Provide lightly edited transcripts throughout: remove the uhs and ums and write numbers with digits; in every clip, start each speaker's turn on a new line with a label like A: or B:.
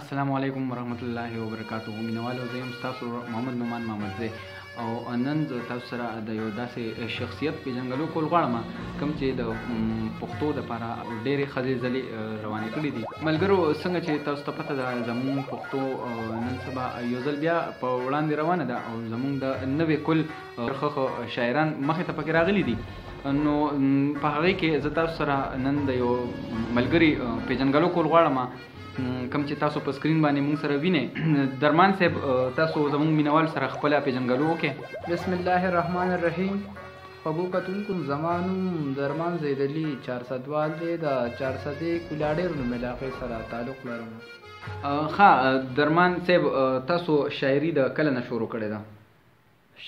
A: السلام علیکم ورحمت الله وبرکاتو. مینوالو زه یم ستاسو محمد نومان محمدزی او نن زه تاسو سره د یو داسې شخصیت پېژنګلو کول غواړم کوم چې د پښتو دپاره ډېرې ښځې ځلې روانې کړي دي. ملګرو څنګه چې تاسو ته پته ده زموږ پښتو نن سبا یو ځل بیا په وړاندې روانه ده او زموږ د نوې کل ښه شاعران مخې ته پکې راغلي دي. نو په هغې کې زه تاسو سره نن د یو ملګري پېژنګلو کول غواړم کوم چې تاسو په سکرین باندې موږ سره وینئ. درمان صاحب تاسو زموږ مینوال سره خپله پېژنګلو وکړئ.
B: بسم الله الرحمن الرحیم. خوږو کتونکو زما نوم درمان زیدلي چارسدوال دی. د چارسدې کولاډېر نوم علاقې سره تعلق لرم.
A: ښه درمان صاحب تاسو شاعري د کله نه شروع کړې ده؟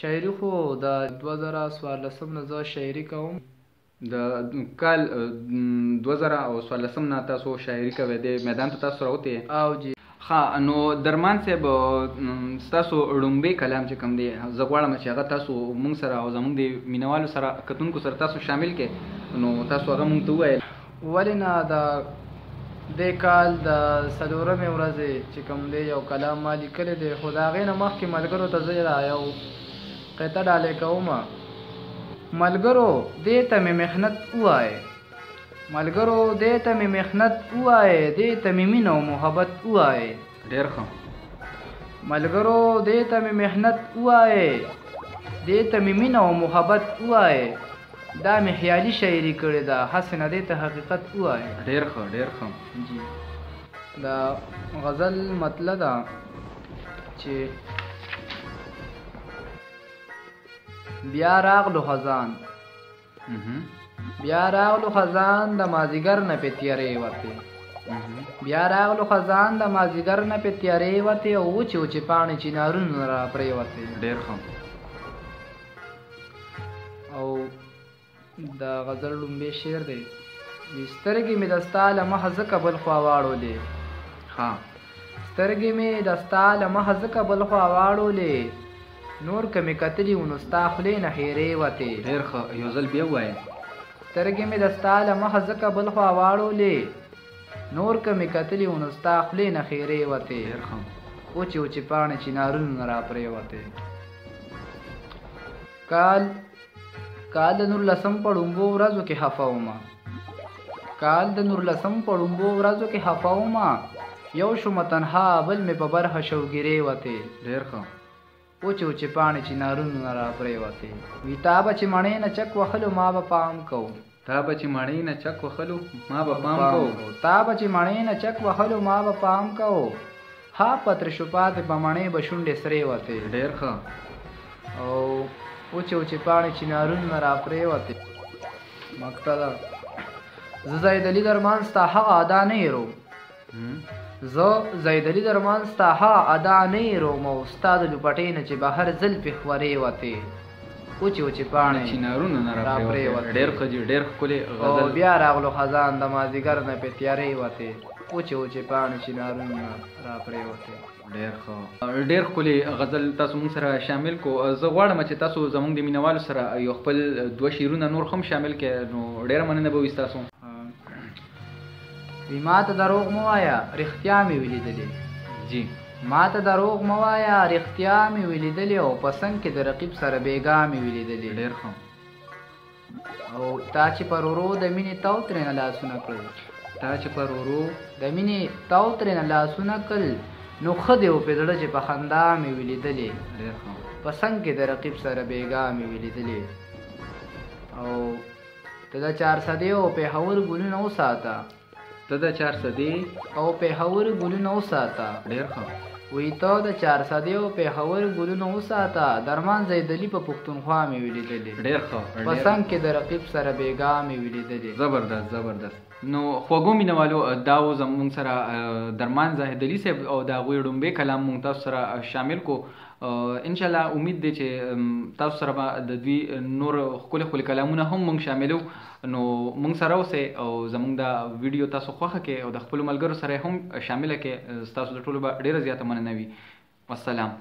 B: شاعري خو د 2014 نه زه شاعري کوم.
A: د کال 2014 نه تاسو شاعري کوئ، د میدان ته تاسو راوتې؟
B: او جی.
A: ښه نو درمان صاحب ستاسو ړومبی کلام چې کوم دی زه غواړم چې هغه تاسو موږ سره او زموږ د مینوالو سره کتونکو سره تاسو شامل کړئ. نو تاسو هغه موږ ته وویل.
B: ولې نه د دې کال د 4مې ورځې چې کوم دی یو کلام ما لیکلی دی، خو د هغې نه مخکې ملګرو ته زه یو قطعه ډالۍ کوم. ملګرو دې ته مې محنت ووایې، ملګرو دې ته مې محنت ووایې، دې ته مې مینه او محبت ووایې.
A: ډېر ښه.
B: ملګرو دې ته مې محنت ووایې، دې ته مې مینه او محبت ووایې. دا مې خیالي شاعري کړې ده، هسې نه دې ته حقیقت ووایې.
A: ډېر ښه ډېر ښه.
B: جی. دا غزل مطلع ده چې بیا راغلو خزان، بیا راغلو خزان د مازدیګر نه پې تیارې وتې، بیا راغلو خزان د مازدیګر نه پې تیارې وتې او وچې وچې پاڼې چنارونه را پرېوتې.
A: ډېر ښه.
B: او د غزل لومبی شعر دی: سترګې مې د ستا له مخه ځکه بل خوا واړولې.
A: ښه.
B: سترګې مې د ستا له مخه ځکه بل خوا واړولې، نور که مې کتلي و نو ستا خولې نه هیرې وتې.
A: ډېر ښه. یو ځل بیا ووایه.
B: سترګې مې د ستا له مخه ځکه بل خوا واړولې، نور که مې کتلي و نو ستا خولې نه هیرې وتې.
A: ډېر ښه.
B: وچې وچې پاڼې چنارونه نه را پرېوتې. کال د 19 په ړومبو ورځو کې خفه ومه، کال د 19 په ړومبو ورځو کې خفه ومه، یو شومه تنها بل مې په برخه شوګیرې وتې.
A: ډېر ښه.
B: وچې وچې پاڼې چنارونه نه را پرېوتې. وي تا به چې مڼې نه چک وهلو ما به پام کو،
A: تا به چې مڼې نه چک وهلو ما به پام کو،
B: تا به چې مڼې نه چک وهلو ما به پام کو، ها پتر شو پاتې به مڼې به شونډې سرې وتې.
A: ډېر ښه.
B: او وچې وچې پاڼې چنارونه نه را پرېوتې. مقطع ده: زه زیدلي درمان ستا هغه ادا نه هېرو، زه زیدلي درمان ستا هغه ادا نه هېروم او ستا د لوپټۍ نه چې بهر زلفې خورې وتې. وچې وچې پاڼې
A: چنارونه نه را پرېوتې. ډېر ښه جي. ډېر ښکلې غزل.
B: او بیا راغلو خزان د مازدیګر نه پې تیارې وتې، وچې وچې پاڼې چنارونه نه را پرېوتې.
A: ډېر ښه. ډېر ښکلې غزل تاسو موږ سره شامل کو. زه غواړم چې تاسو زموږ د مینوالو سره یو خپل 2 شعرونه نور هم شامل کړئ. نو ډېره مننه به وي ستاسو.
B: وي ما ته دروغ مه وایه رښتیا مې ولیدلې.
A: جی.
B: ما ته دروغ مه وایه رښتیا مې ولیدلې او په څنګ کې د رقیب سره بېګا مې ولیدلې.
A: ډېر ښه.
B: او تا چې پر ورو د مینې تو ترېنه لاسونه کړل،
A: تا چې پر ورو
B: د مینې تو ترېنه لاسونه کړل، نو ښه دی و په زړه چې په خندا مې ولیدلې.
A: ډېر ښه.
B: په څنګ کې د رقیب سره بېګا مې ولیدلې. او ته د چارسدې او پېښور ګلونه وساته،
A: ته د چارسدې
B: او پېښور ګلونه وساته.
A: ډېر ښه.
B: وی ته د چارسدې او پېښور ګلونه وساته، درمان زیدلي په پښتونخوا مې ولیدلې.
A: ډېر ښه.
B: په څنګ کې د رقیب سره بېګا مې ولیدلې.
A: زبردست زبردست. نو خوږو مینوالو دا و زموږ سره درمان زاهدلي صاحب او د هغوی ړومبی کلام موږ تاسو سره شامل کو. انشاءالله امید دی چې تاسو سره به د دوی نور ښکلي ښکلي کلامونه هم موږ شاملو. نو موږ سره اوسئ او زموږ دا ویډیو تاسو خوښه کړئ او د خپلو ملګرو سره هم شامله کړئ. ستاسو د ټولو به ډېره زیاته مننه وي. والسلام.